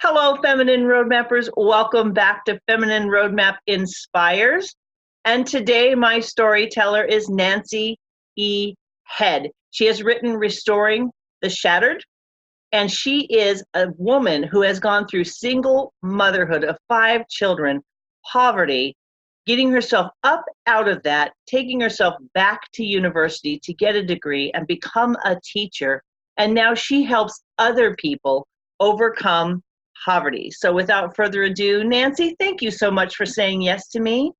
Hello, Feminine Roadmappers. Welcome back to Feminine Roadmap Inspires. And today my storyteller is Nancy E. Head. She has written Restoring the Shattered, and she is a woman who has gone through single motherhood of 5 children, poverty, getting herself up out of that, taking herself back to university to get a degree and become a teacher. And now she helps other people overcome poverty. So without further ado, Nancy, thank you so much for saying yes to me.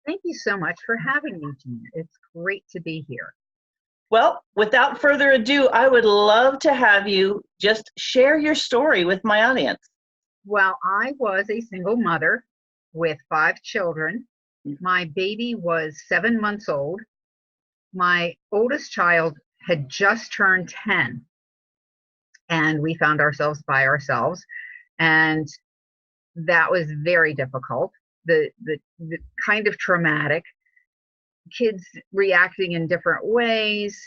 Thank you so much for having me, Gina. It's great to be here. Well, without further ado, I would love to have you just share your story with my audience. Well, I was a single mother with 5 children. My baby was 7 months old. My oldest child had just turned 10, and we found ourselves by ourselves. And that was very difficult, the kind of traumatic, kids reacting in different ways,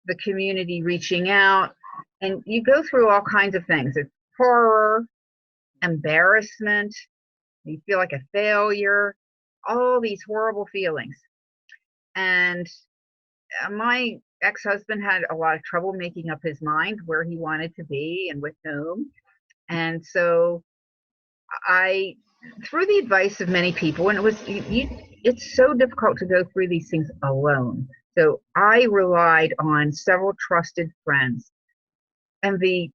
the community reaching out, and you go through all kinds of things. It's horror, embarrassment, you feel like a failure, all these horrible feelings. And my ex-husband had a lot of trouble making up his mind where he wanted to be and with whom. And so I, through the advice of many people, and it's so difficult to go through these things alone. So I relied on several trusted friends, and the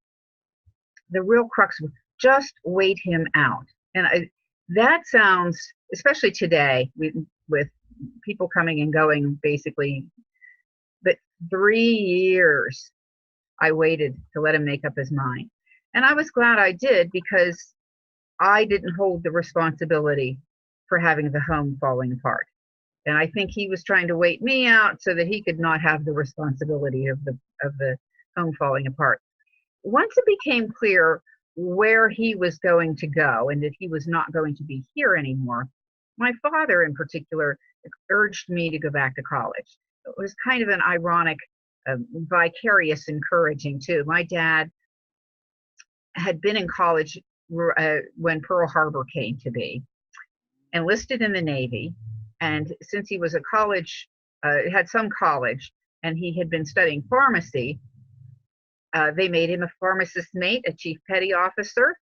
real crux was just wait him out. And that sounds, especially today, with people coming and going, basically, but 3 years I waited to let him make up his mind. And I was glad I did, because I didn't hold the responsibility for having the home falling apart. And I think he was trying to wait me out so that he could not have the responsibility of the home falling apart. Once it became clear where he was going to go and that he was not going to be here anymore, my father in particular urged me to go back to college. It was kind of an ironic, vicarious encouraging too. My dad had been in college when Pearl Harbor came to be, enlisted in the Navy, and since he was a college, had some college, and he had been studying pharmacy, they made him a pharmacist mate, a chief petty officer,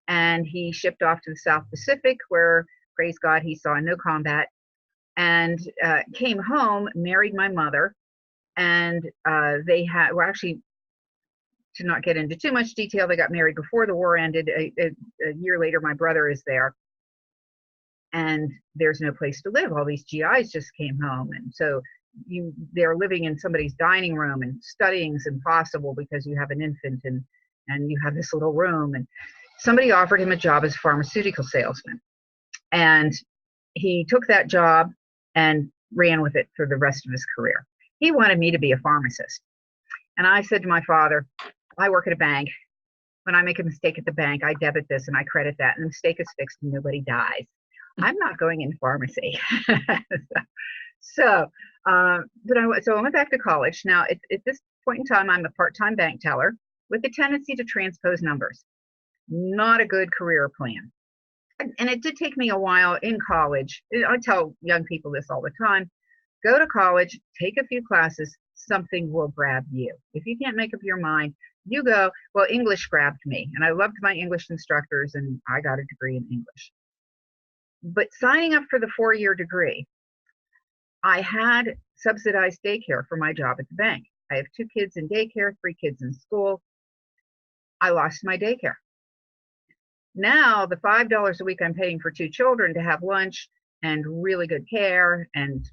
and he shipped off to the South Pacific, where, praise God, he saw no combat, and came home, married my mother, and were actually, to not get into too much detail, they got married before the war ended. A year later, my brother is there, and there's no place to live. All these GIs just came home, and so they're living in somebody's dining room, and studying is impossible because you have an infant and you have this little room. And somebody offered him a job as a pharmaceutical salesman, and he took that job and ran with it for the rest of his career. He wanted me to be a pharmacist, and I said to my father, I work at a bank. When I make a mistake at the bank, I debit this and I credit that, and the mistake is fixed and nobody dies. I'm not going in pharmacy. So I went back to college. Now, at this point in time, I'm a part-time bank teller with a tendency to transpose numbers. Not a good career plan. And it did take me a while in college. I tell young people this all the time. Go to college, take a few classes, something will grab you. If you can't make up your mind, you go. Well, English grabbed me, and I loved my English instructors, and I got a degree in English. But signing up for the 4-year degree, I had subsidized daycare for my job at the bank. I have 2 kids in daycare, 3 kids in school. I lost my daycare. Now, the $5 a week I'm paying for 2 children to have lunch and really good care and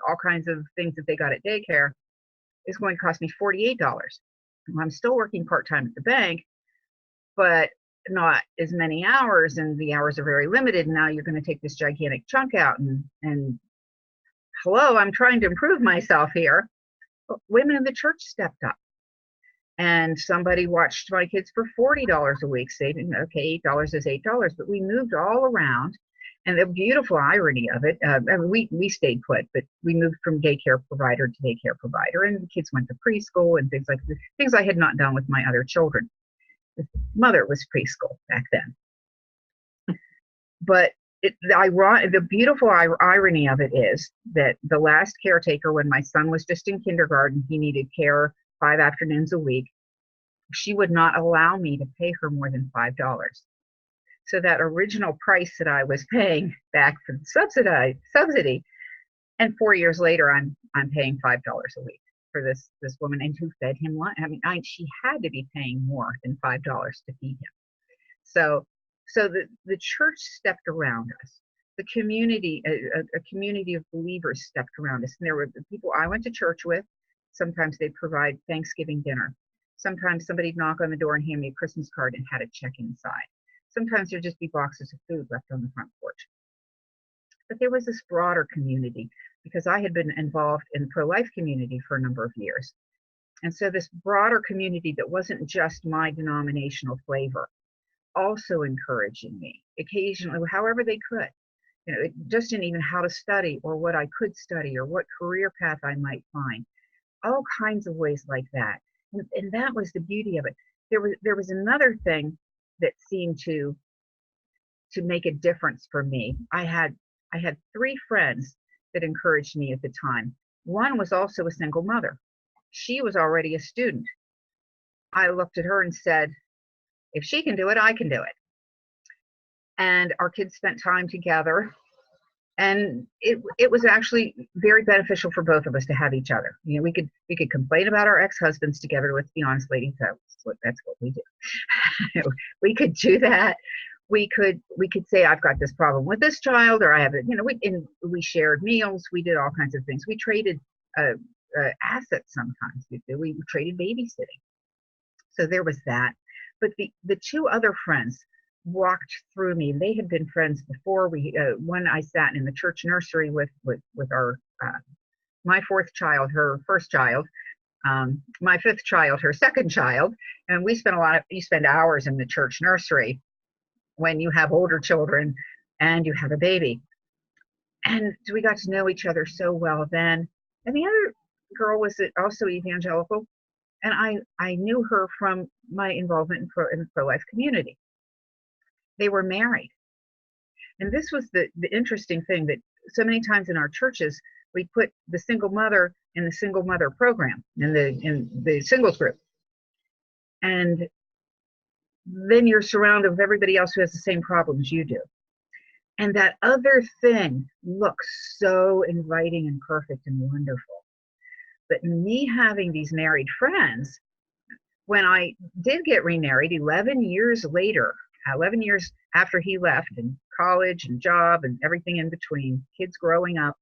all kinds of things that they got at daycare is going to cost me $48. I'm still working part-time at the bank, but not as many hours, and the hours are very limited. Now you're going to take this gigantic chunk out, and hello, I'm trying to improve myself here. But women in the church stepped up, and somebody watched my kids for $40 a week, saving, okay, $8 is $8, but we moved all around. And the beautiful irony of it, we stayed put, but we moved from daycare provider to daycare provider, and the kids went to preschool and things like this, things I had not done with my other children. mother was preschool back then. But the beautiful irony of it is that the last caretaker, when my son was just in kindergarten, he needed care 5 afternoons a week, she would not allow me to pay her more than $5. So that original price that I was paying back for the subsidy, and 4 years later, I'm paying $5 a week for this woman, and who fed him lunch. I mean, she had to be paying more than $5 to feed him. So the church stepped around us. The community, a community of believers stepped around us. And there were the people I went to church with. Sometimes they'd provide Thanksgiving dinner. Sometimes somebody'd knock on the door and hand me a Christmas card and had a check inside. Sometimes there'd just be boxes of food left on the front porch. But there was this broader community because I had been involved in the pro-life community for a number of years. And so this broader community that wasn't just my denominational flavor, also encouraging me occasionally, however they could. Just in even how to study or what I could study or what career path I might find. All kinds of ways like that. And that was the beauty of it. There was another thing that seemed to make a difference for me. I had 3 friends that encouraged me at the time. One was also a single mother. She was already a student. I looked at her and said, if she can do it, I can do it. And our kids spent time together. And it was actually very beneficial for both of us to have each other. We could complain about our ex-husbands together. Let's be honest, ladies, that's what we do. We could do that. We could say, I've got this problem with this child, or I have it. We shared meals. We did all kinds of things. We traded assets sometimes. We traded babysitting. So there was that. But the 2 other friends walked through me. They had been friends before. One I sat in the church nursery with our my 4th child, her 1st child, my 5th child, her 2nd child, and you spend hours in the church nursery when you have older children and you have a baby. And we got to know each other so well then. And the other girl was also evangelical. And I knew her from my involvement in the pro-life community. They were married. And this was the interesting thing, that so many times in our churches, we put the single mother in the single mother program, in the singles group. And then you're surrounded with everybody else who has the same problems you do. And that other thing looks so inviting and perfect and wonderful. But me having these married friends, when I did get remarried 11 years later, 11 years after he left, and college and job and everything in between, kids growing up,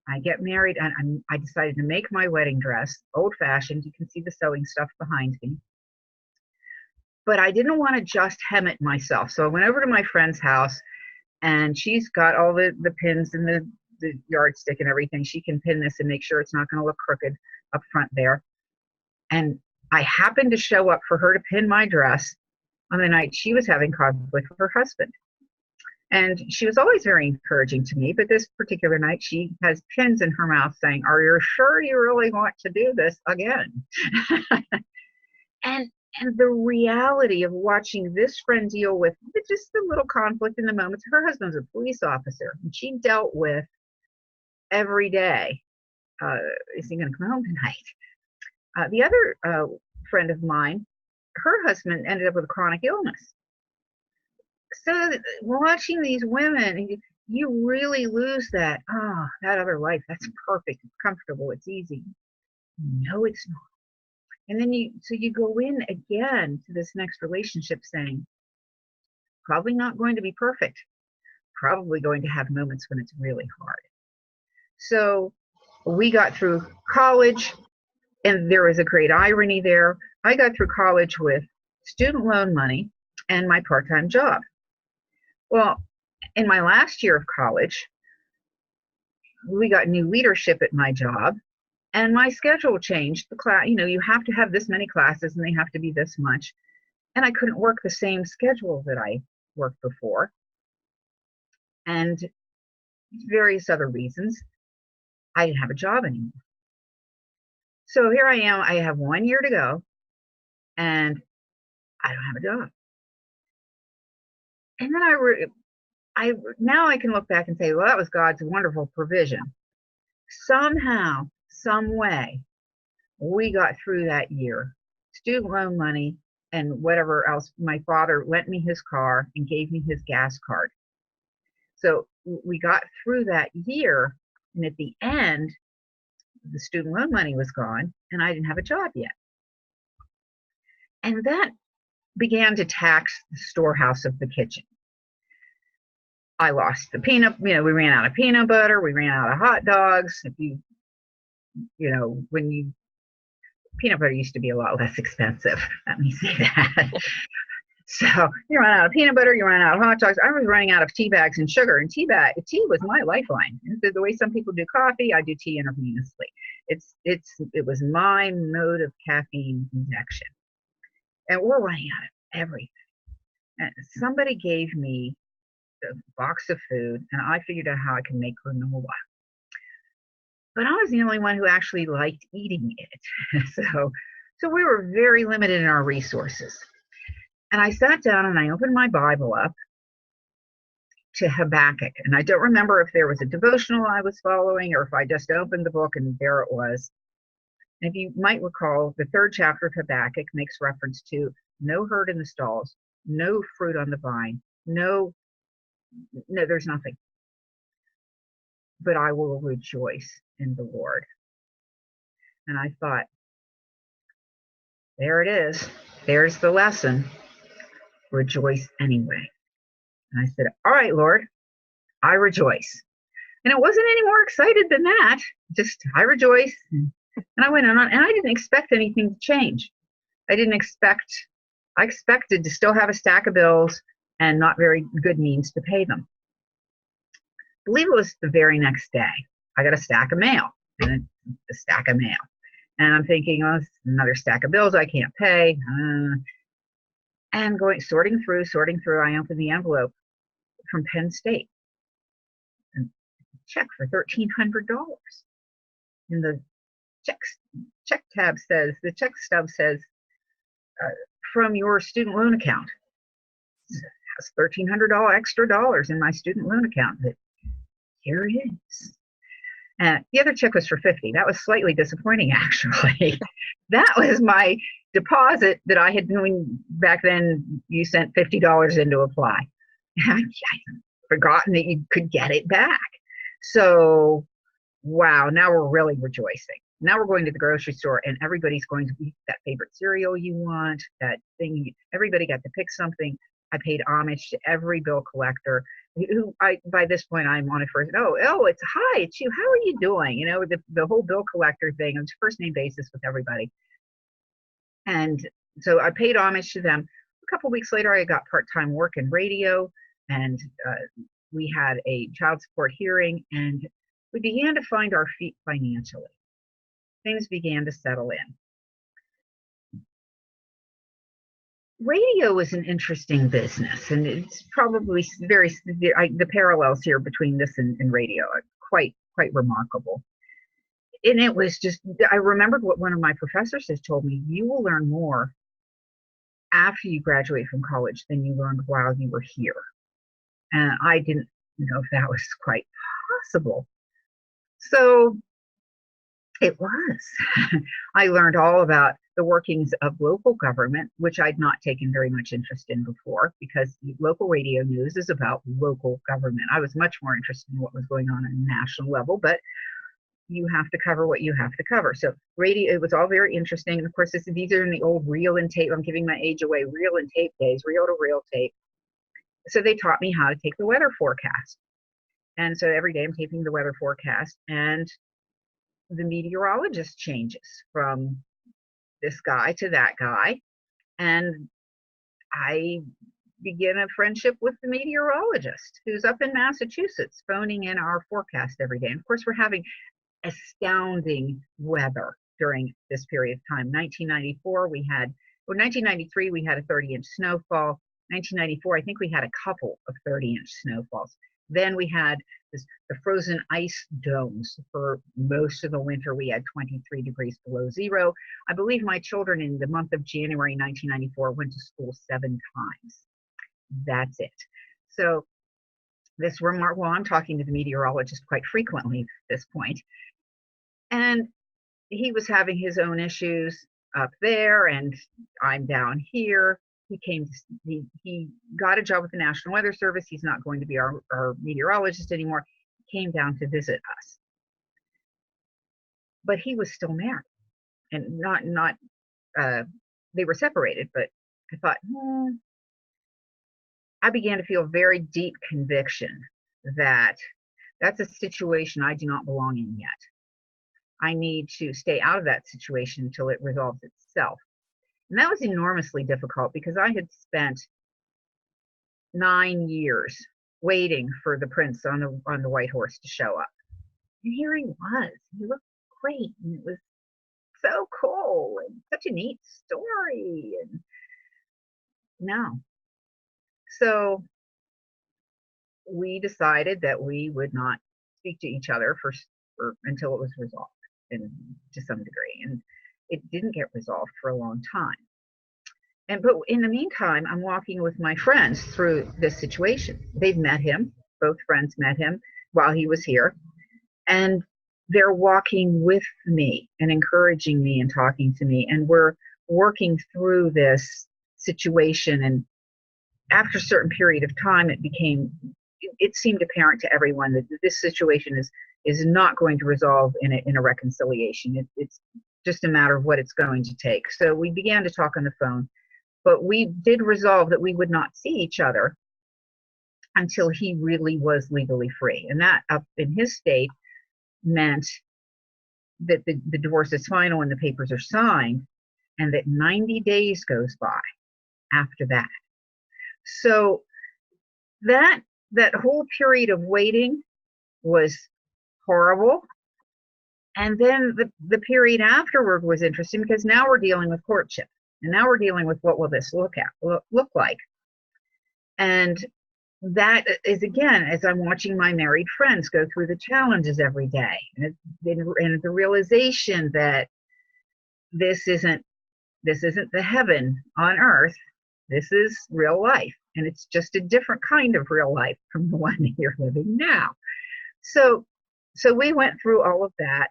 I get married and I decided to make my wedding dress old-fashioned. You can see the sewing stuff behind me. But I didn't want to just hem it myself. So I went over to my friend's house, and she's got all the pins and the yardstick and everything. She can pin this and make sure it's not going to look crooked up front there. And I happened to show up for her to pin my dress on the night she was having conflict with her husband. And she was always very encouraging to me, but this particular night she has pins in her mouth saying, "Are you sure you really want to do this again?" and the reality of watching this friend deal with just a little conflict in the moment. Her husband's a police officer, and she dealt with every day, is he going to come home tonight? The other friend of mine, her husband ended up with a chronic illness. So watching these women, you really lose that other life. That's perfect. It's comfortable. It's easy. No, it's not. And then you go in again to this next relationship saying, probably not going to be perfect. Probably going to have moments when it's really hard. So we got through college, and there was a great irony there. I got through college with student loan money and my part-time job. Well, in my last year of college, we got new leadership at my job, and my schedule changed. The class, you have to have this many classes, and they have to be this much. And I couldn't work the same schedule that I worked before, and various other reasons. I didn't have a job anymore. So here I am. I have 1 year to go, and I don't have a job. And then now I can look back and say, well, that was God's wonderful provision. Somehow, some way, we got through that year. Student loan money and whatever else. My father lent me his car and gave me his gas card. So we got through that year, and at the end, the student loan money was gone, and I didn't have a job yet. And that began to tax the storehouse of the kitchen. I lost the peanut, we ran out of peanut butter, we ran out of hot dogs. Peanut butter used to be a lot less expensive, let me say that. So you run out of peanut butter, you run out of hot dogs. I was running out of tea bags and sugar, and tea was my lifeline. The way some people do coffee, I do tea intravenously. It was my mode of caffeine injection. And we're running out of everything. And somebody gave me a box of food, and I figured out how I could make granola. But I was the only one who actually liked eating it. So we were very limited in our resources. And I sat down and I opened my Bible up to Habakkuk. And I don't remember if there was a devotional I was following or if I just opened the book and there it was. And if you might recall, the 3rd chapter of Habakkuk makes reference to no herd in the stalls, no fruit on the vine, no, there's nothing. But I will rejoice in the Lord. And I thought, there it is. There's the lesson. Rejoice anyway. And I said, all right, Lord, I rejoice. And it wasn't any more excited than that. Just, I rejoice. And I went on, and I didn't expect anything to change. I expected to still have a stack of bills and not very good means to pay them. I believe it was the very next day, I got a stack of mail, and a stack of mail. And I'm thinking, oh, it's another stack of bills I can't pay. And sorting through, I opened the envelope from Penn State. And check for $1,300. And the check stub says, from your student loan account. It has $1,300 extra dollars in my student loan account. But here it is. The other check was for $50. That was slightly disappointing, actually. That was my deposit that I had doing back then. You sent $50 in to apply. I had forgotten that you could get it back. So, wow, now we're really rejoicing. Now we're going to the grocery store, and everybody's going to eat that favorite cereal you want, that thing. Everybody got to pick something. I paid homage to every bill collector. By this point, I'm on it first. It's you. How are you doing? The whole bill collector thing. It's first name basis with everybody. And so I paid homage to them. A couple of weeks later, I got part-time work in radio, and we had a child support hearing, and we began to find our feet financially. Things began to settle in. Radio is an interesting business, and it's probably the parallels here between this and radio are quite remarkable. And it was just, I remembered what one of my professors has told me: you will learn more after you graduate from college than you learned while you were here. And I didn't know if that was quite possible. So it was. I learned all about the workings of local government, which I'd not taken very much interest in before, because local radio news is about local government. I was much more interested in what was going on a national level, but you have to cover what you have to cover. So radio, it was all very interesting. And of course, these are in the old reel and tape. I'm giving my age away. Reel and tape days, reel to reel tape. So they taught me how to take the weather forecast. And so every day I'm taking the weather forecast, and the meteorologist changes from this guy to that guy. And I begin a friendship with the meteorologist who's up in Massachusetts phoning in our forecast every day. And of course, we're having astounding weather during this period of time. 1993, we had a 30-inch snowfall. 1994, I think we had a couple of 30-inch snowfalls. Then we had the frozen ice domes. For most of the winter, we had 23 degrees below zero. I believe my children in the month of January 1994 went to school 7 times. That's it. So this remark, well, I'm talking to the meteorologist quite frequently at this point, and he was having his own issues up there, and I'm down here. He got a job with the National Weather Service. He's not going to be our meteorologist anymore. He came down to visit us. But he was still married, and they were separated, but I thought, I began to feel very deep conviction that that's a situation I do not belong in yet. I need to stay out of that situation until it resolves itself. And that was enormously difficult because I had spent 9 years waiting for the prince on the white horse to show up. And here he was. He looked great, and it was so cool and such a neat story. And no. So we decided that we would not speak to each other for until it was resolved, and to some degree. And it didn't get resolved for a long time. But in the meantime, I'm walking with my friends through this situation. They've met him. Both friends met him while he was here. And they're walking with me and encouraging me and talking to me. And we're working through this situation. And after a certain period of time, it seemed apparent to everyone that this situation is not going to resolve in a reconciliation. It's just a matter of what it's going to take. So we began to talk on the phone. But we did resolve that we would not see each other until he really was legally free. And that, up in his state, meant that the divorce is final and the papers are signed, and that 90 days goes by after that. So that whole period of waiting was horrible. And then the period afterward was interesting because now we're dealing with courtship. And now we're dealing with what will this look like. And that is, again, as I'm watching my married friends go through the challenges every day, and the realization that this isn't the heaven on earth. This is real life, and it's just a different kind of real life from the one that you're living now. So we went through all of that,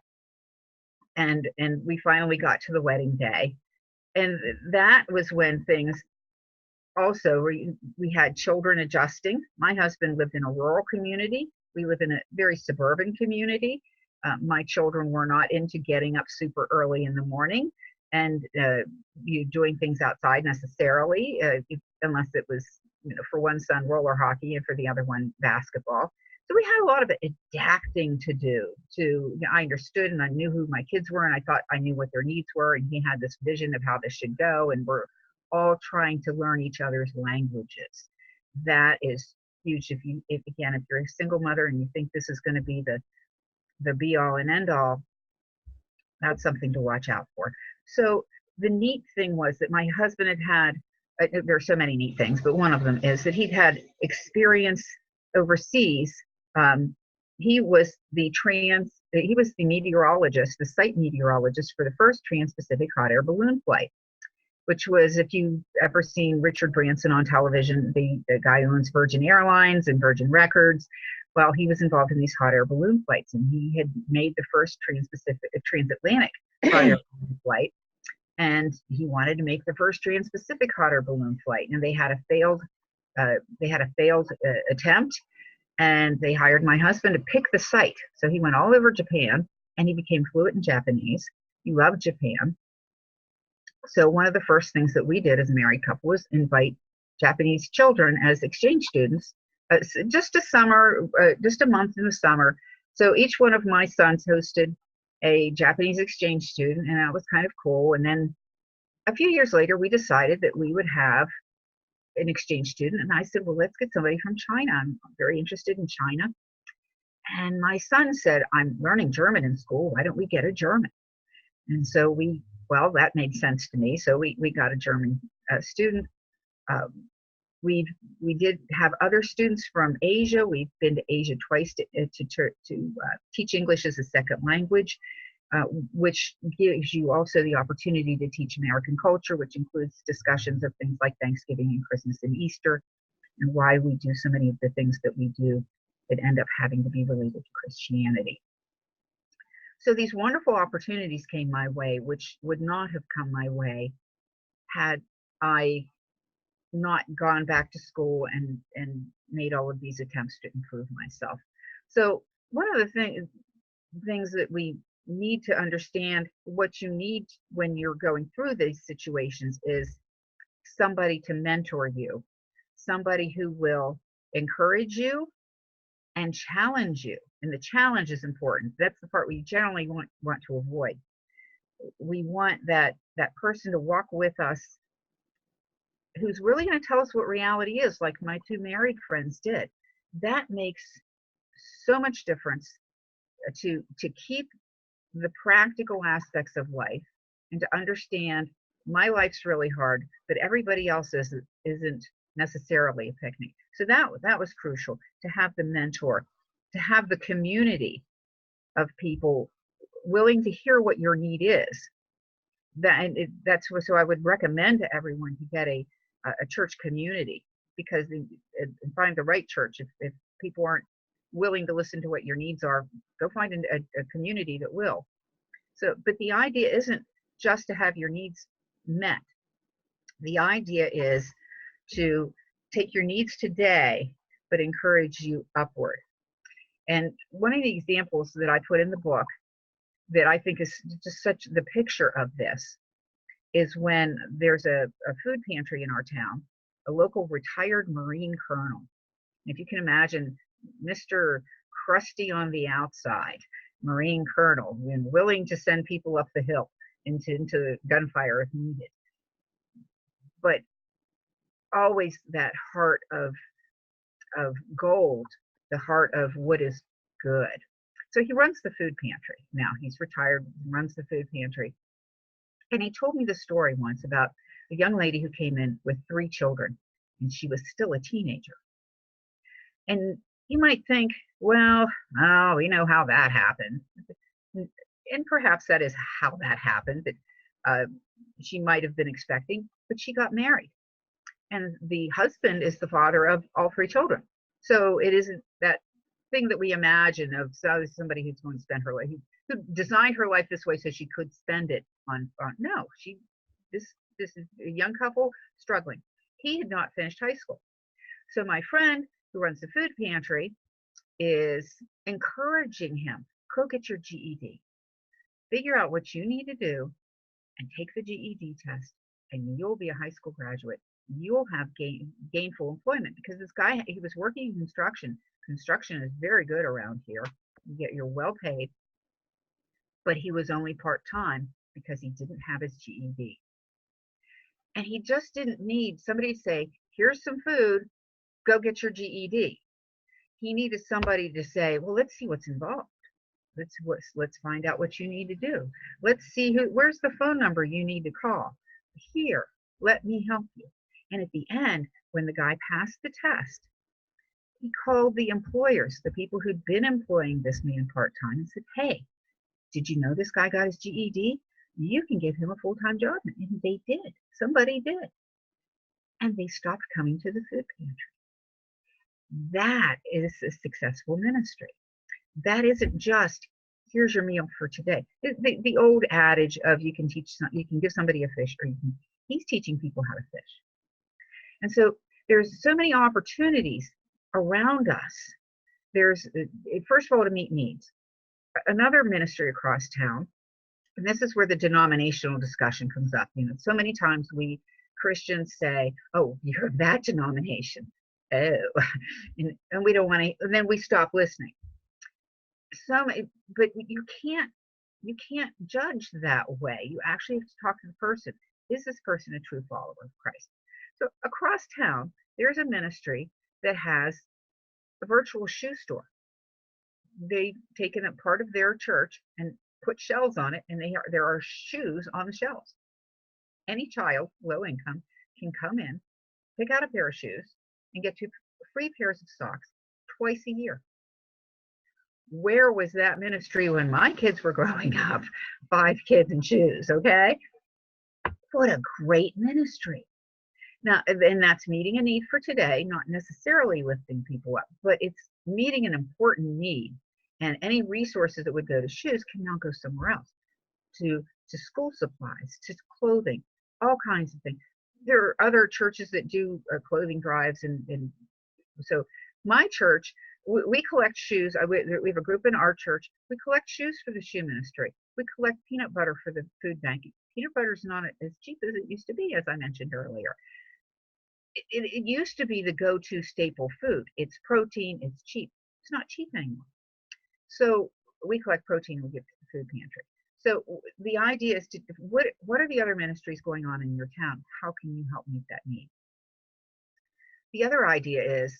and we finally got to the wedding day. And that was when things also, we had children adjusting. My husband lived in a rural community. We live in a very suburban community. My children were not into getting up super early in the morning and doing things outside necessarily, unless it was, for one son, roller hockey, and for the other one, basketball. So we had a lot of adapting to do. I understood and I knew who my kids were, and I thought I knew what their needs were, and he had this vision of how this should go, and we're all trying to learn each other's languages. That is huge. If you're a single mother and you think this is going to be the be all and end all, that's something to watch out for. So the neat thing was that my husband had there are so many neat things, but one of them is that he'd had experience overseas. He was the meteorologist, the site meteorologist for the first trans-Pacific hot air balloon flight, which was, if you've ever seen Richard Branson on television, the guy who owns Virgin Airlines and Virgin Records, well, he was involved in these hot air balloon flights, and he had made the first transatlantic hot air balloon flight, and he wanted to make the first trans-Pacific hot air balloon flight, and they had a failed attempt. And they hired my husband to pick the site. So he went all over Japan, and he became fluent in Japanese. He loved Japan. So one of the first things that we did as a married couple was invite Japanese children as exchange students, just a month in the summer. So each one of my sons hosted a Japanese exchange student, and that was kind of cool. And then a few years later, we decided that we would have an exchange student, and I said, well, let's get somebody from China. I'm very interested in China. And my son said, I'm learning German in school. Why don't we get a German? And so that made sense to me. So we got a German student. We did have other students from Asia. We've been to Asia twice to teach English as a second language, which gives you also the opportunity to teach American culture, which includes discussions of things like Thanksgiving and Christmas and Easter, and why we do so many of the things that we do that end up having to be related to Christianity. So these wonderful opportunities came my way, which would not have come my way had I not gone back to school and made all of these attempts to improve myself. So one of the things that we need to understand, what you need when you're going through these situations, is somebody to mentor you, somebody who will encourage you and challenge you. And the challenge is important. That's the part we generally want to avoid. We want that person to walk with us who's really going to tell us what reality is, like my two married friends did. That makes so much difference to keep the practical aspects of life and to understand my life's really hard, but everybody else isn't necessarily a picnic. So that was crucial, to have the mentor, to have the community of people willing to hear what your need is. So I would recommend to everyone to get a church community, because and find the right church. If people aren't willing to listen to what your needs are, go find a community that will. So, but the idea isn't just to have your needs met. The idea is to take your needs today, but encourage you upward. And one of the examples that I put in the book that I think is just such the picture of this is when there's a food pantry in our town, a local retired Marine colonel. If you can imagine, Mr. Crusty on the outside, Marine colonel, and willing to send people up the hill into gunfire if needed, but always that heart of gold, the heart of what is good. So he runs the food pantry. Now he's retired, runs the food pantry. And he told me the story once about a young lady who came in with 3 children, and she was still a teenager. And you might think, well, oh, we know how that happened. And perhaps that is how that happened, that she might have been expecting, but she got married. And the husband is the father of all 3 children. So it isn't that thing that we imagine of somebody who's going to spend her life, who designed her life this way so she could spend it on no, this is a young couple struggling. He had not finished high school. So my friend who runs the food pantry is encouraging him, go get your GED, figure out what you need to do, and take the GED test, and you'll be a high school graduate. You'll have gainful employment, because this guy, he was working in construction. Construction is very good around here. You're well paid, but he was only part-time because he didn't have his GED. And he just didn't need somebody to say, here's some food, go get your GED. He needed somebody to say, well, let's see what's involved. Let's find out what you need to do. Let's see where's the phone number you need to call. Here, let me help you. And at the end, when the guy passed the test, he called the employers, the people who'd been employing this man part-time, and said, hey, did you know this guy got his GED? You can give him a full-time job. And they did. Somebody did. And they stopped coming to the food pantry. That is a successful ministry. That isn't just, here's your meal for today. The old adage of you can give somebody a fish, or he's teaching people how to fish. And so there's so many opportunities around us. There's, first of all, to meet needs. Another ministry across town, and this is where the denominational discussion comes up. So many times we Christians say, oh, you're of that denomination. Oh, and we don't want to, and then we stop listening. But you can't judge that way. You actually have to talk to the person. Is this person a true follower of Christ? So across town, there's a ministry that has a virtual shoe store. They've taken a part of their church and put shelves on it, and there are shoes on the shelves. Any child, low income, can come in, pick out a pair of shoes, and get 2 free pairs of socks twice a year. Where was that ministry when my kids were growing up? 5 kids and shoes, okay? What a great ministry. Now, and that's meeting a need for today, not necessarily lifting people up, but it's meeting an important need. And any resources that would go to shoes can now go somewhere else, to school supplies, to clothing, all kinds of things. There are other churches that do clothing drives, and so my church, we collect shoes. We have a group in our church. We collect shoes for the shoe ministry. We collect peanut butter for the food bank. Peanut butter is not as cheap as it used to be, as I mentioned earlier. It used to be the go-to staple food. It's protein, it's cheap. It's not cheap anymore. So we collect protein, we give to the food pantry. So the idea is to, what are the other ministries going on in your town? How can you help meet that need? The other idea is,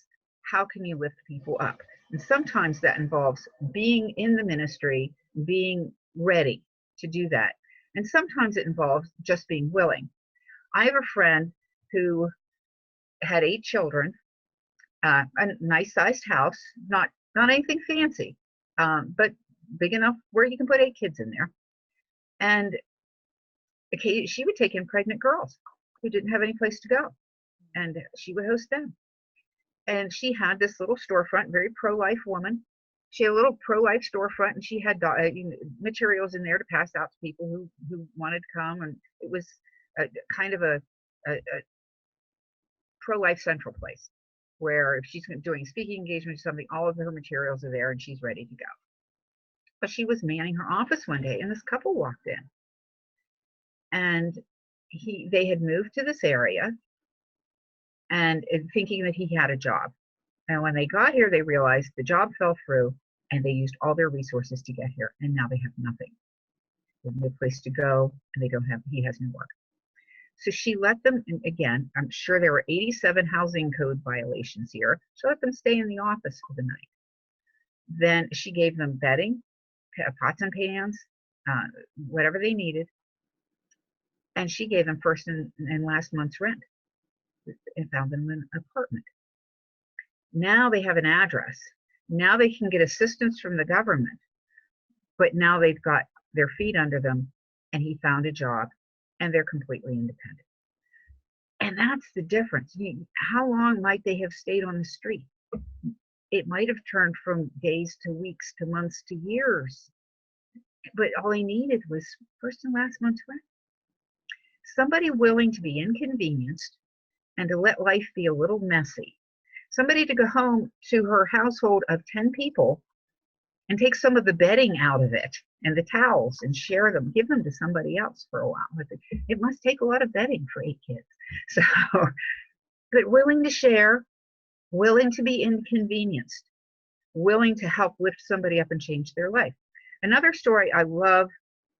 how can you lift people up? And sometimes that involves being in the ministry, being ready to do that. And sometimes it involves just being willing. I have a friend who had 8 children, a nice sized house, not anything fancy, but big enough where you can put 8 kids in there. And she would take in pregnant girls who didn't have any place to go, and she would host them. And she had this little storefront, very pro-life woman. She had a little pro-life storefront, and she had materials in there to pass out to people who wanted to come. And it was kind of a pro-life central place, where if she's doing a speaking engagement or something, all of her materials are there and she's ready to go. But she was manning her office one day, and this couple walked in, and they had moved to this area and thinking that he had a job. And when they got here, they realized the job fell through, and they used all their resources to get here, and now they have nothing. They have no place to go, and he has no work. So she let them, and again, I'm sure there were 87 housing code violations here. She let them stay in the office for the night. Then she gave them bedding, pots and pans, whatever they needed. And she gave them first and last month's rent, and found them an apartment. Now they have an address. Now they can get assistance from the government, but now they've got their feet under them, and he found a job, and they're completely independent. And that's the difference. How long might they have stayed on the street? It might have turned from days to weeks to months to years, but all they needed was first and last month's rent. Somebody willing to be inconvenienced and to let life be a little messy. Somebody to go home to her household of 10 people and take some of the bedding out of it and the towels and share them, give them to somebody else for a while. It must take a lot of bedding for 8 kids. So, but willing to share, willing to be inconvenienced, willing to help lift somebody up and change their life. Another story I love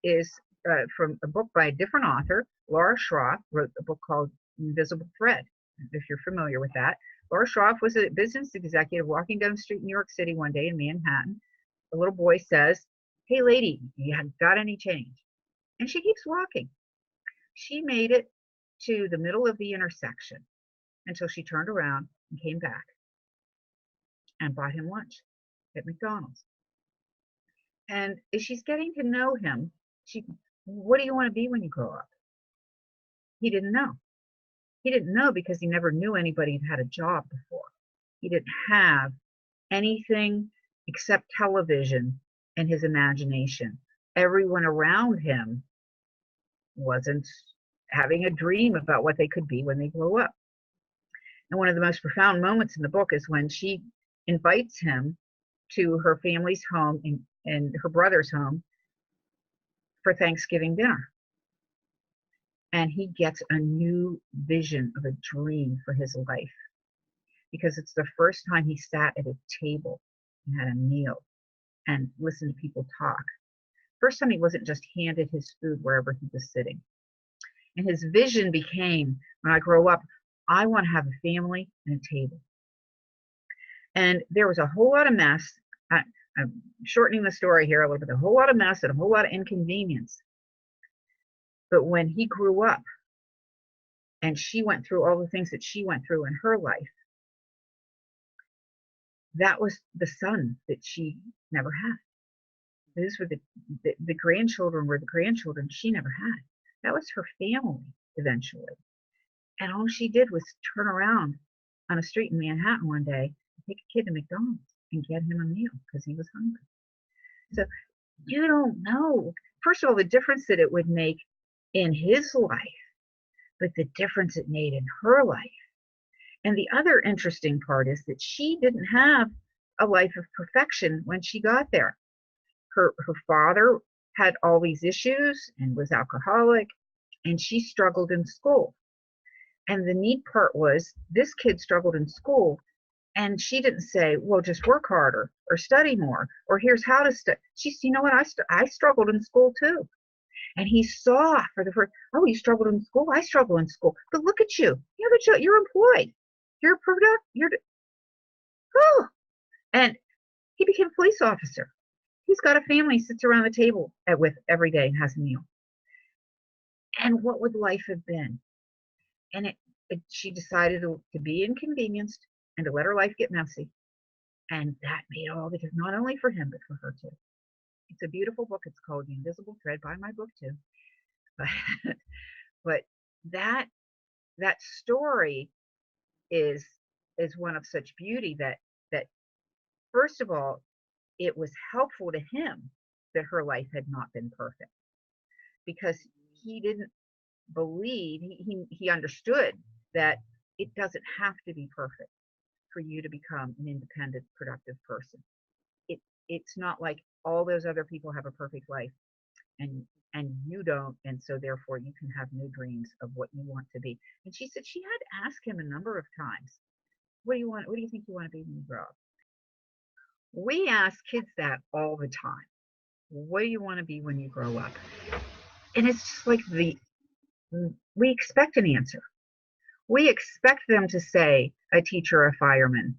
is from a book by a different author. Laura Schroff wrote a book called Invisible Thread, if you're familiar with that. Laura Schroff was a business executive walking down the street in New York City one day in Manhattan. A little boy says, "Hey lady, you got any change?" And she keeps walking. She made it to the middle of the intersection until she turned around and came back and bought him lunch at McDonald's. And as she's getting to know him, what do you want to be when you grow up? He didn't know. He didn't know because he never knew anybody who had a job before. He didn't have anything except television and his imagination. Everyone around him wasn't having a dream about what they could be when they grow up. And one of the most profound moments in the book is when she invites him to her family's home and her brother's home for Thanksgiving dinner. And he gets a new vision of a dream for his life, because it's the first time he sat at a table and had a meal and listened to people talk. First time he wasn't just handed his food wherever he was sitting. And his vision became, when I grow up, I want to have a family and a table. And there was a whole lot of mess. I'm shortening the story here a little bit, a whole lot of mess and a whole lot of inconvenience. But when he grew up and she went through all the things that she went through in her life, that was the son that she never had. Those were the grandchildren were the grandchildren she never had. That was her family eventually. And all she did was turn around on a street in Manhattan one day, take a kid to McDonald's and get him a meal because he was hungry. So you don't know, first of all, the difference that it would make in his life, but the difference it made in her life. And the other interesting part is that she didn't have a life of perfection when she got there. Her father had all these issues and was alcoholic, and she struggled in school. And the neat part was this kid struggled in school, and she didn't say, well, just work harder or study more, or here's how to study. She said, you know what, I struggled in school too. And he saw for the first, oh, you struggled in school? I struggle in school. But look at you. You're employed. You're a product. Oh. And he became a police officer. He's got a family, sits around the table with every day and has a meal. And what would life have been? And she decided to be inconvenienced and to let her life get messy. And that made all the difference, not only for him, but for her too. It's a beautiful book. It's called The Invisible Thread. Buy my book too. But that story is one of such beauty that first of all, it was helpful to him that her life had not been perfect, because he didn't believe, he understood that it doesn't have to be perfect for you to become an independent, productive person. It's not like all those other people have a perfect life and you don't, and so therefore you can have new dreams of what you want to be. And she said she had asked him a number of times, what do you think you want to be when you grow up? We ask kids that all the time. What do you want to be when you grow up? And it's just like we expect an answer. We expect them to say a teacher or a fireman.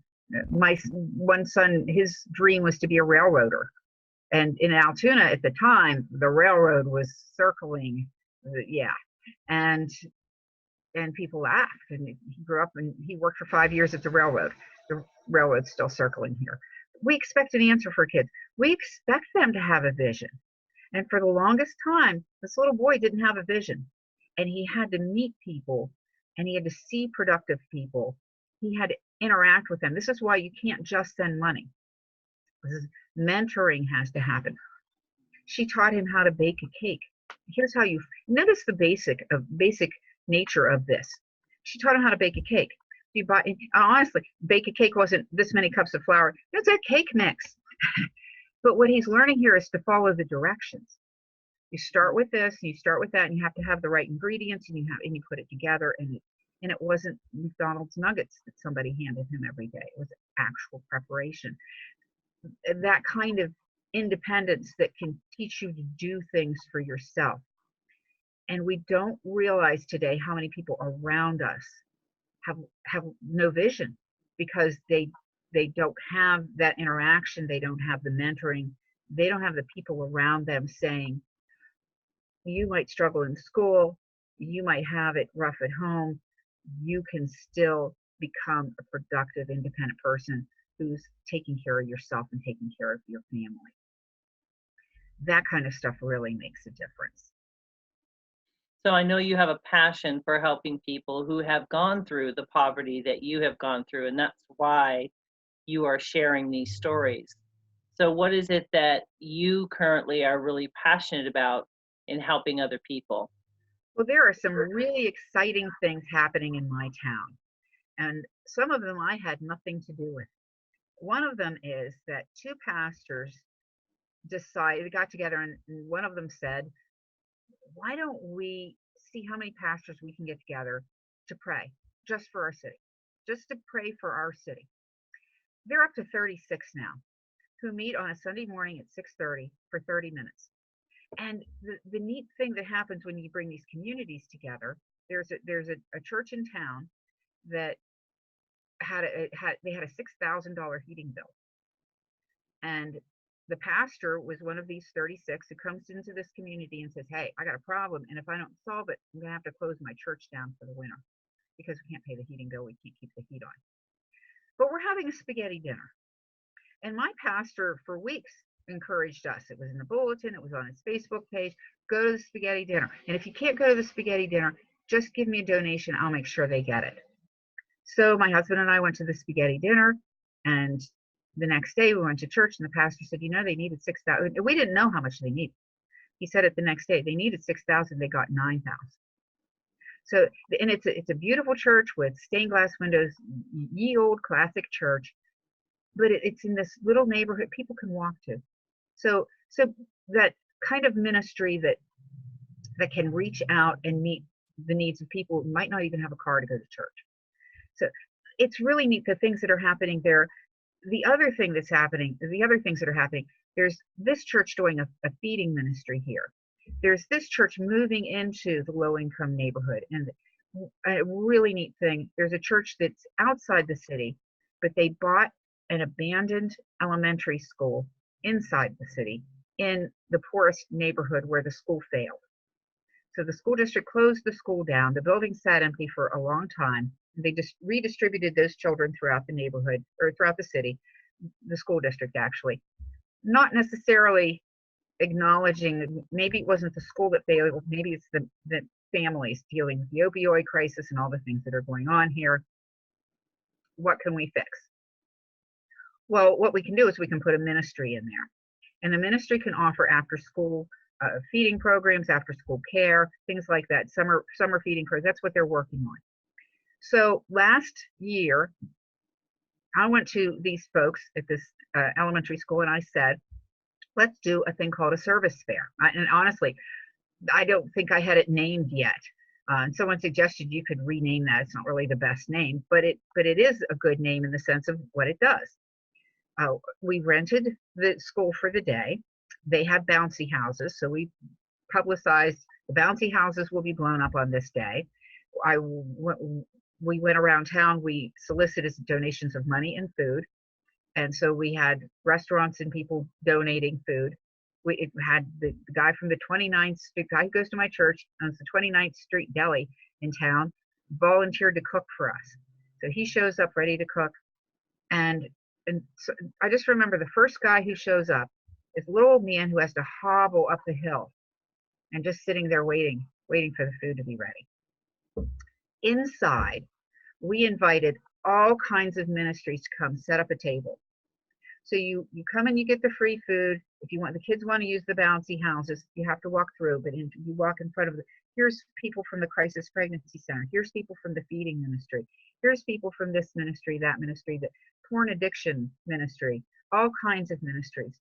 My one son, his dream was to be a railroader. And in Altoona at the time, the railroad was circling. Yeah. And people laughed. And he grew up and he worked for 5 years at the railroad. The railroad's still circling here. We expect an answer for kids. We expect them to have a vision. And for the longest time, this little boy didn't have a vision. And he had to meet people and he had to see productive people. He had to interact with them. This is why you can't just send money. Mentoring has to happen. She taught him how to bake a cake. Here's how you notice the basic nature of this. She taught him how to bake a cake. You buy, honestly, bake a cake wasn't this many cups of flour. It's a cake mix. But what he's learning here is to follow the directions. You start with this, and you start with that, and you have to have the right ingredients, and you put it together. And it wasn't McDonald's nuggets that somebody handed him every day. It was actual preparation. That kind of independence that can teach you to do things for yourself. And we don't realize today how many people around us have no vision, because they don't have that interaction. They don't have the mentoring. They don't have the people around them saying, you might struggle in school, you might have it rough at home, you can still become a productive, independent person who's taking care of yourself and taking care of your family. That kind of stuff really makes a difference. So I know you have a passion for helping people who have gone through the poverty that you have gone through, and that's why you are sharing these stories. So what is it that you currently are really passionate about in helping other people? Well, there are some really exciting things happening in my town, and some of them I had nothing to do with. One of them is that two pastors got together, and one of them said, why don't we see how many pastors we can get together to pray just for our city, just to pray for our city. They're up to 36 now who meet on a Sunday morning at 6:30 for 30 minutes. And the neat thing that happens when you bring these communities together, there's a church in town that had a $6,000 heating bill. And the pastor was one of these 36 who comes into this community and says, hey, I got a problem, and if I don't solve it, I'm going to have to close my church down for the winter because we can't pay the heating bill. We can't keep the heat on. But we're having a spaghetti dinner. And my pastor for weeks encouraged us. It was in the bulletin, it was on his Facebook page. Go to the spaghetti dinner. And if you can't go to the spaghetti dinner, just give me a donation. I'll make sure they get it. So my husband and I went to the spaghetti dinner, and the next day we went to church, and the pastor said, they needed 6,000. We didn't know how much they needed. He said it the next day. They needed 6,000. They got 9,000. So, and it's a beautiful church with stained glass windows, ye old classic church, but it's in this little neighborhood people can walk to. So that kind of ministry that can reach out and meet the needs of people who might not even have a car to go to church. So it's really neat, the things that are happening there. The other things that are happening, there's this church doing a feeding ministry here. There's this church moving into the low-income neighborhood. And a really neat thing, there's a church that's outside the city, but they bought an abandoned elementary school inside the city in the poorest neighborhood where the school failed. So the school district closed the school down. The building sat empty for a long time. They just redistributed those children throughout the neighborhood, or throughout the city, the school district actually. Not necessarily acknowledging, maybe it wasn't the school that failed, maybe it's the families dealing with the opioid crisis and all the things that are going on here. What can we fix? Well, what we can do is we can put a ministry in there. And the ministry can offer after school feeding programs, after school care, things like that, summer feeding programs. That's what they're working on. So last year, I went to these folks at this elementary school and I said, let's do a thing called a service fair. And honestly, I don't think I had it named yet. And someone suggested you could rename that. It's not really the best name, but it is a good name in the sense of what it does. We rented the school for the day. They have bouncy houses, so we publicized the bouncy houses will be blown up on this day. We went around town. We solicited donations of money and food, and so we had restaurants and people donating food. It had the guy from the 29th Street, guy who goes to my church, owns the 29th Street Deli in town, volunteered to cook for us. So he shows up ready to cook, and so I just remember the first guy who shows up is a little old man who has to hobble up the hill and just sitting there waiting for the food to be ready. Inside, we invited all kinds of ministries to come set up a table. So you come and you get the free food. If you want, the kids want to use the bouncy houses, you have to walk through, but you walk in front of here's people from the Crisis Pregnancy Center. Here's people from the feeding ministry. Here's people from this ministry, that ministry, the porn addiction ministry, all kinds of ministries,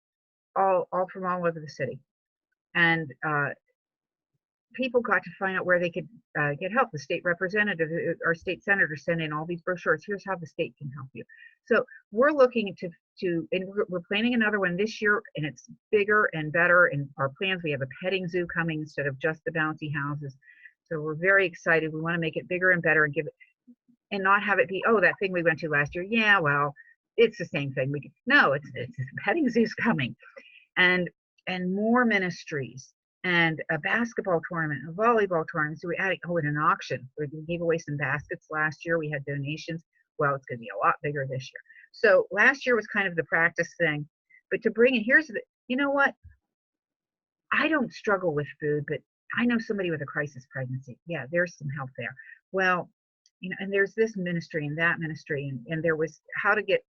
all from all over the city. And people got to find out where they could get help. The state representative, our state senator, sent in all these brochures. Here's how the state can help you. So we're looking and we're planning another one this year, and it's bigger and better. And our plans, we have a petting zoo coming instead of just the bouncy houses. So we're very excited. We want to make it bigger and better and give it, and not have it be, oh, that thing we went to last year. Yeah, well, it's the same thing. No, it's petting zoo's coming, and more ministries. And a basketball tournament, a volleyball tournament. So we added, and an auction. We gave away some baskets last year. We had donations. Well, it's going to be a lot bigger this year. So last year was kind of the practice thing. But to bring in, you know what? I don't struggle with food, but I know somebody with a crisis pregnancy. Yeah, there's some help there. Well, and there's this ministry and that ministry. And there was how to get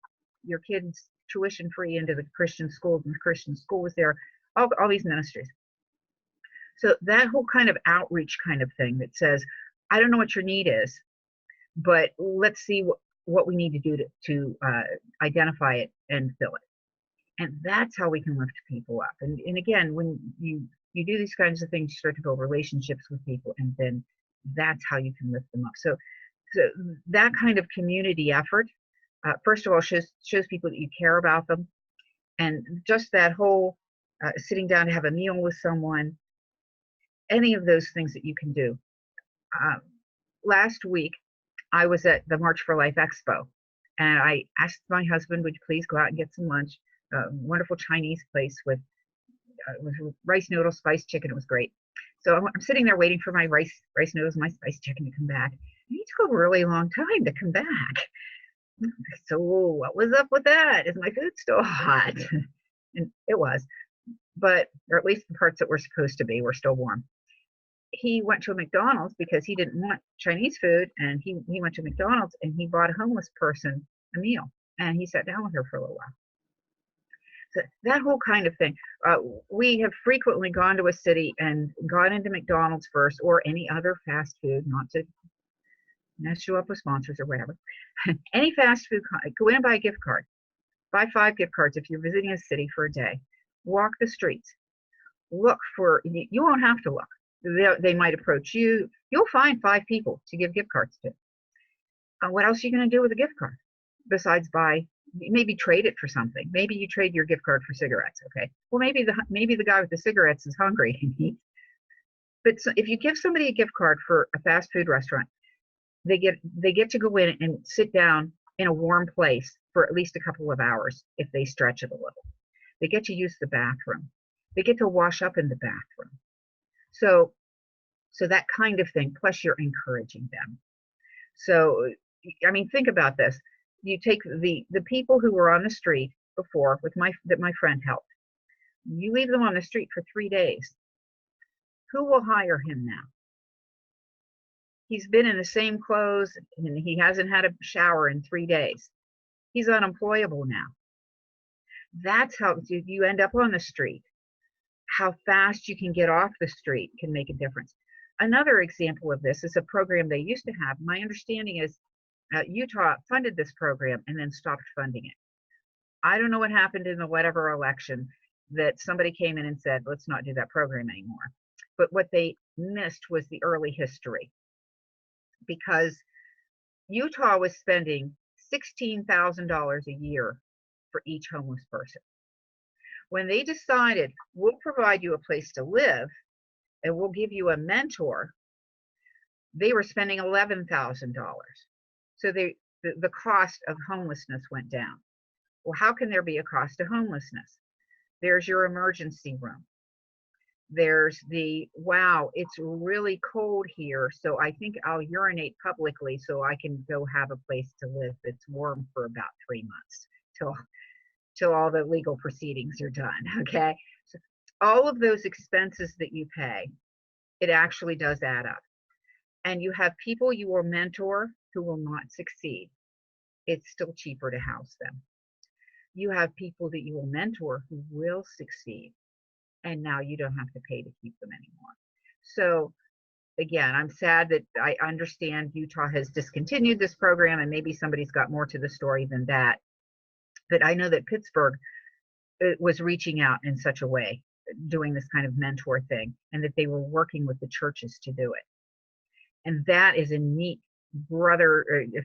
your kids tuition free into the Christian school. And the Christian school was there. All these ministries. So that whole kind of outreach kind of thing that says, I don't know what your need is, but let's see what we need to do to identify it and fill it. And that's how we can lift people up. And again, when you do these kinds of things, you start to build relationships with people, and then that's how you can lift them up. So that kind of community effort, first of all, shows people that you care about them. And just that whole sitting down to have a meal with someone, any of those things that you can do. Last week, I was at the March for Life Expo, and I asked my husband, would you please go out and get some lunch? A wonderful Chinese place with rice noodles, spiced chicken. It was great. So I'm sitting there waiting for my rice noodles, my spiced chicken to come back. And it took a really long time to come back. So what was up with that? Is my food still hot? And it was, but, or at least the parts that were supposed to be were still warm. He went to a McDonald's because he didn't want Chinese food, and he went to McDonald's and he bought a homeless person a meal, and he sat down with her for a little while. So that whole kind of thing. We have frequently gone to a city and gone into McDonald's first, or any other fast food, not to mess you up with sponsors or whatever. Any fast food, go in and buy a gift card. Buy 5 gift cards if you're visiting a city for a day. Walk the streets. Look for, you won't have to look. They might approach you. You'll find 5 people to give gift cards to. What else are you going to do with a gift card besides buy? Maybe trade it for something. Maybe you trade your gift card for cigarettes. Okay. Well, maybe the guy with the cigarettes is hungry. But if you give somebody a gift card for a fast food restaurant, they get to go in and sit down in a warm place for at least a couple of hours if they stretch it a little. They get to use the bathroom. They get to wash up in the bathroom. So that kind of thing, plus you're encouraging them. So, I mean, think about this. You take the people who were on the street before that my friend helped. You leave them on the street for 3 days. Who will hire him now? He's been in the same clothes and he hasn't had a shower in 3 days. He's unemployable now. That's how you end up on the street. How fast you can get off the street can make a difference. Another example of this is a program they used to have. My understanding is Utah funded this program and then stopped funding it. I don't know what happened in the whatever election that somebody came in and said, let's not do that program anymore. But what they missed was the early history, because Utah was spending $16,000 a year for each homeless person. When they decided, we'll provide you a place to live and we'll give you a mentor, they were spending $11,000. So the cost of homelessness went down. Well, how can there be a cost of homelessness? There's your emergency room. There's wow, it's really cold here, so I think I'll urinate publicly so I can go have a place to live that's warm for about 3 months till all the legal proceedings are done, okay? So all of those expenses that you pay, it actually does add up. And you have people you will mentor who will not succeed. It's still cheaper to house them. You have people that you will mentor who will succeed, and now you don't have to pay to keep them anymore. So again, I'm sad that I understand Utah has discontinued this program, and maybe somebody's got more to the story than that. But I know that Pittsburgh was reaching out in such a way, doing this kind of mentor thing, and that they were working with the churches to do it. And that is a neat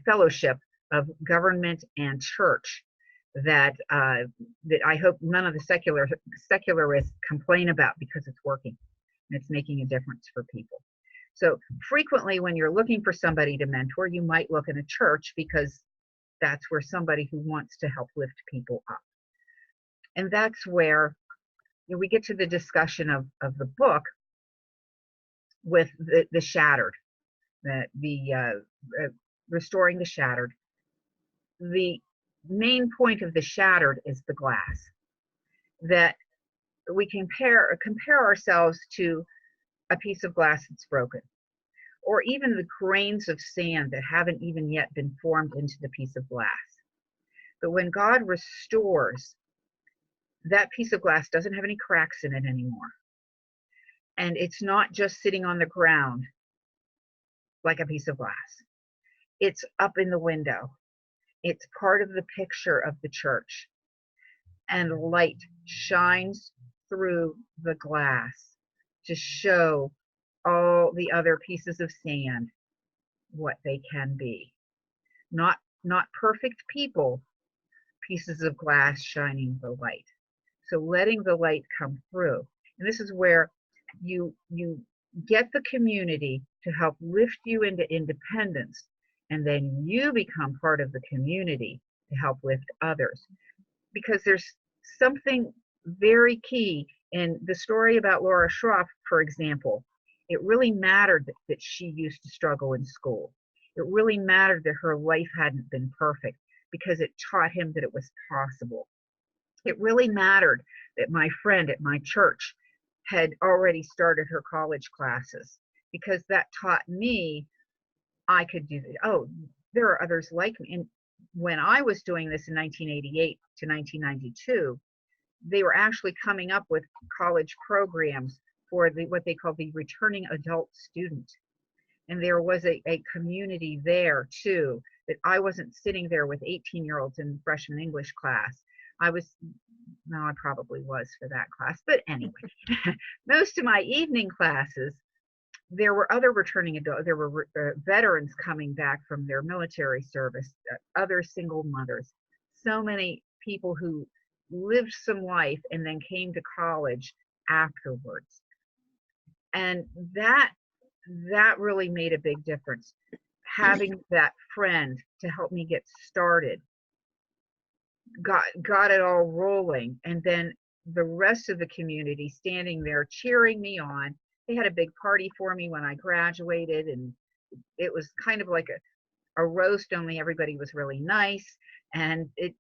fellowship of government and church that I hope none of the secularists complain about, because it's working and it's making a difference for people. So frequently when you're looking for somebody to mentor, you might look in a church, because that's where somebody who wants to help lift people up. And that's where we get to the discussion of the book with the shattered, restoring the shattered. The main point of the shattered is the glass, that we compare ourselves to a piece of glass that's broken, or even the grains of sand that haven't even yet been formed into the piece of glass. But when God restores, that piece of glass doesn't have any cracks in it anymore. And it's not just sitting on the ground like a piece of glass. It's up in the window. It's part of the picture of the church. And light shines through the glass to show all the other pieces of sand what they can be. Not perfect people, pieces of glass shining the light. So letting the light come through. And this is where you get the community to help lift you into independence, and then you become part of the community to help lift others. Because there's something very key in the story about Laura Schroff, for example. It really mattered that she used to struggle in school. It really mattered that her life hadn't been perfect, because it taught him that it was possible. It really mattered that my friend at my church had already started her college classes, because that taught me I could do that. Oh, there are others like me. And when I was doing this in 1988 to 1992, they were actually coming up with college programs for what they call the returning adult student. And there was a community there too, that I wasn't sitting there with 18-year-olds in freshman English class. I was, no, I probably was for that class, but anyway, most of my evening classes, there were other returning adults, there were veterans coming back from their military service, other single mothers, so many people who lived some life and then came to college afterwards. And that really made a big difference. Having that friend to help me get started got it all rolling, and then the rest of the community standing there cheering me on. They had a big party for me when I graduated, and it was kind of like a roast, only everybody was really nice, and it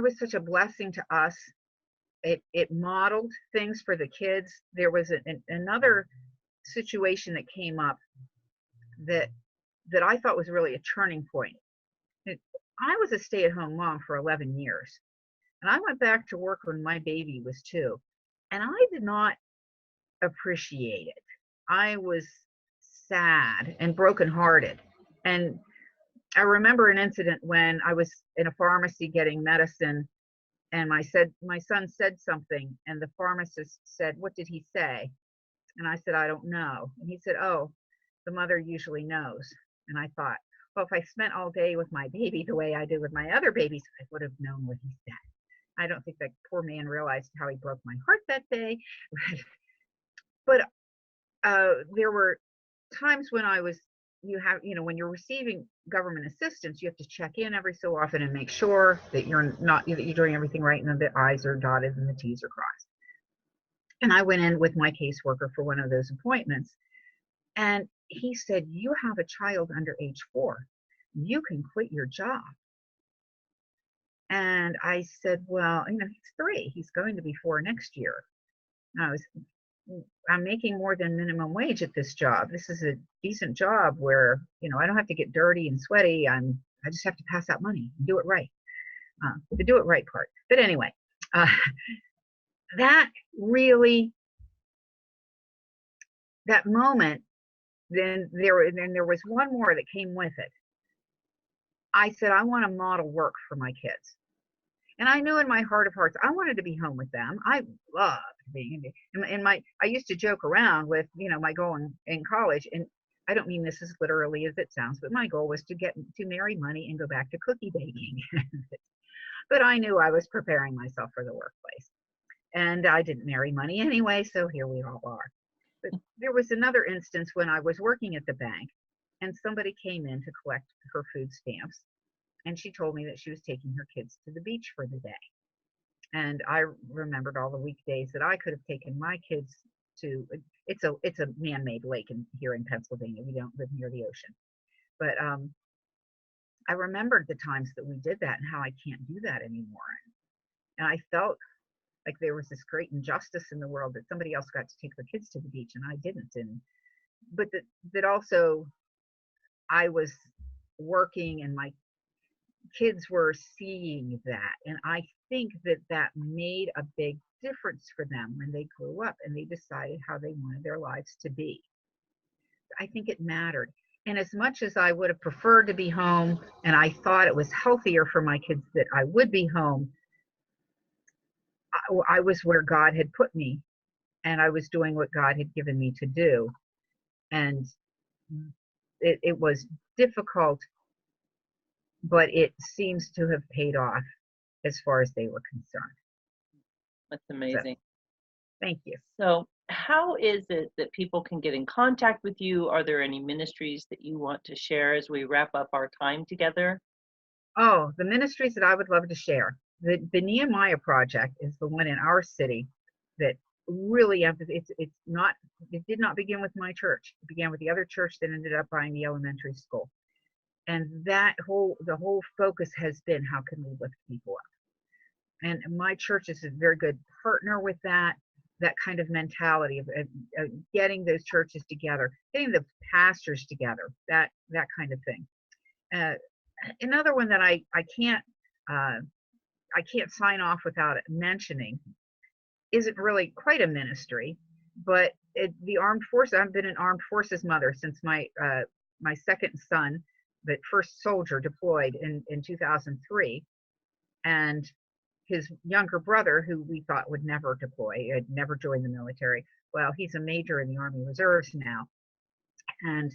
was such a blessing to us. It modeled things for the kids. There was another situation that came up that I thought was really a turning point. I was a stay-at-home mom for 11 years, and I went back to work when my baby was 2, and I did not appreciate it. I was sad and brokenhearted. And I remember an incident when I was in a pharmacy getting medicine, and my son said something, and the pharmacist said, "What did he say?" And I said, "I don't know." And he said, "Oh, the mother usually knows." And I thought, well, if I spent all day with my baby the way I did with my other babies, I would have known what he said. I don't think that poor man realized how he broke my heart that day. But there were times when when you're receiving government assistance, you have to check in every so often and make sure that you're doing everything right, and the I's are dotted and the T's are crossed. And I went in with my caseworker for one of those appointments, and he said, "You have a child under age 4. You can quit your job." And I said, "Well, he's 3. He's going to be 4 next year." And I'm making more than minimum wage at this job. This is a decent job where, I don't have to get dirty and sweaty. I just have to pass out money and do it right. The do it right part. But anyway, that moment, then there was one more that came with it. I said, I want to model work for my kids. And I knew in my heart of hearts, I wanted to be home with them. I loved being I used to joke around with, my goal in college. And I don't mean this as literally as it sounds, but my goal was to marry money and go back to cookie baking. But I knew I was preparing myself for the workplace. And I didn't marry money anyway, so here we all are. But there was another instance when I was working at the bank, and somebody came in to collect her food stamps. And she told me that she was taking her kids to the beach for the day. And I remembered all the weekdays that I could have taken my kids to. It's a man-made lake here in Pennsylvania. We don't live near the ocean. But I remembered the times that we did that and how I can't do that anymore. And I felt like there was this great injustice in the world that somebody else got to take their kids to the beach and I didn't. But that also I was working and my kids were seeing that, and I think that made a big difference for them when they grew up and they decided how they wanted their lives to be. I think it mattered. And as much as I would have preferred to be home, and I thought it was healthier for my kids that I would be home, I was where God had put me, and I was doing what God had given me to do. And it was difficult, but it seems to have paid off as far as they were concerned. That's amazing. So, thank you. So how is it that people can get in contact with you? Are there any ministries that you want to share as we wrap up our time together? Oh, the ministries that I would love to share. The Nehemiah Project is the one in our city that really, it did not begin with my church. It began with the other church that ended up buying the elementary school. And the whole focus has been, how can we lift people up? And my church is a very good partner with that kind of mentality of getting those churches together, getting the pastors together, that kind of thing. Another one that I can't sign off without mentioning isn't really quite a ministry, but the armed forces. I've been an armed forces mother since my second son, the first soldier, deployed in 2003, and his younger brother, who we thought would never deploy, had never joined the military. Well, he's a major in the Army Reserves now, and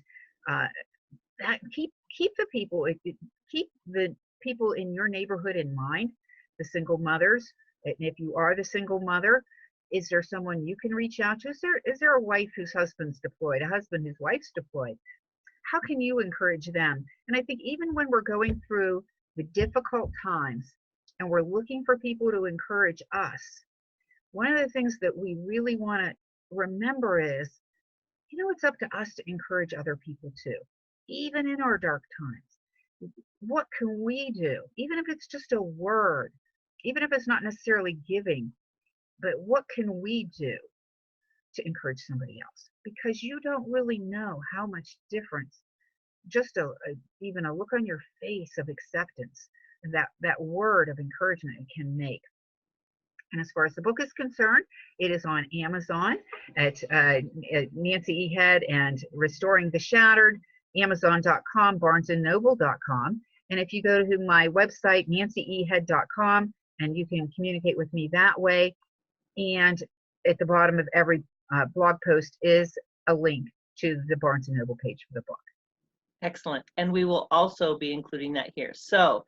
that keep the people in your neighborhood in mind, the single mothers. And if you are the single mother, is there someone you can reach out to? Is there a wife whose husband's deployed, a husband whose wife's deployed? How can you encourage them? And I think even when we're going through the difficult times and we're looking for people to encourage us, one of the things that we really want to remember is, it's up to us to encourage other people too, even in our dark times. What can we do? Even if it's just a word, even if it's not necessarily giving, but what can we do to encourage somebody else? Because you don't really know how much difference just even a look on your face of acceptance, that word of encouragement can make. And as far as the book is concerned, it is on Amazon at Nancy E. Head and Restoring the Shattered, Amazon.com, BarnesandNoble.com. And if you go to my website, NancyEHead.com, and you can communicate with me that way. And at the bottom of every blog post is a link to the Barnes & Noble page for the book. Excellent. And we will also be including that here. So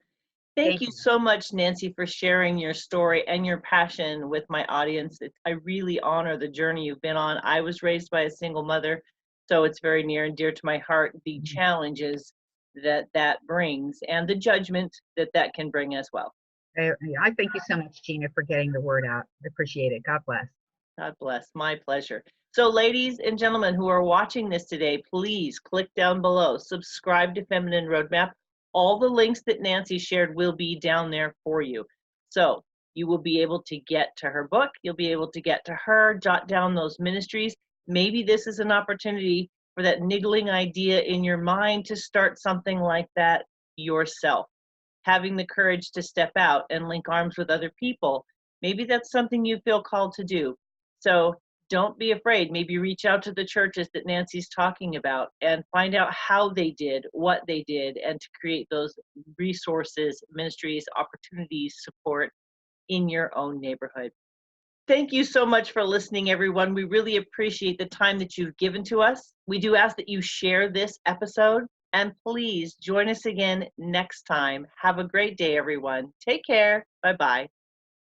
thank you so much, Nancy, for sharing your story and your passion with my audience. I really honor the journey you've been on. I was raised by a single mother, so it's very near and dear to my heart, the challenges that brings and the judgment that can bring as well. I thank you so much, Gina, for getting the word out. I appreciate it. God bless. God bless. My pleasure. So ladies and gentlemen who are watching this today, please click down below, subscribe to Feminine Roadmap. All the links that Nancy shared will be down there for you. So you will be able to get to her book. You'll be able to get to her, jot down those ministries. Maybe this is an opportunity for that niggling idea in your mind to start something like that yourself. Having the courage to step out and link arms with other people. Maybe that's something you feel called to do. So don't be afraid. Maybe reach out to the churches that Nancy's talking about and find out how they did, what they did, and to create those resources, ministries, opportunities, support in your own neighborhood. Thank you so much for listening, everyone. We really appreciate the time that you've given to us. We do ask that you share this episode, and please join us again next time. Have a great day, everyone. Take care. Bye-bye.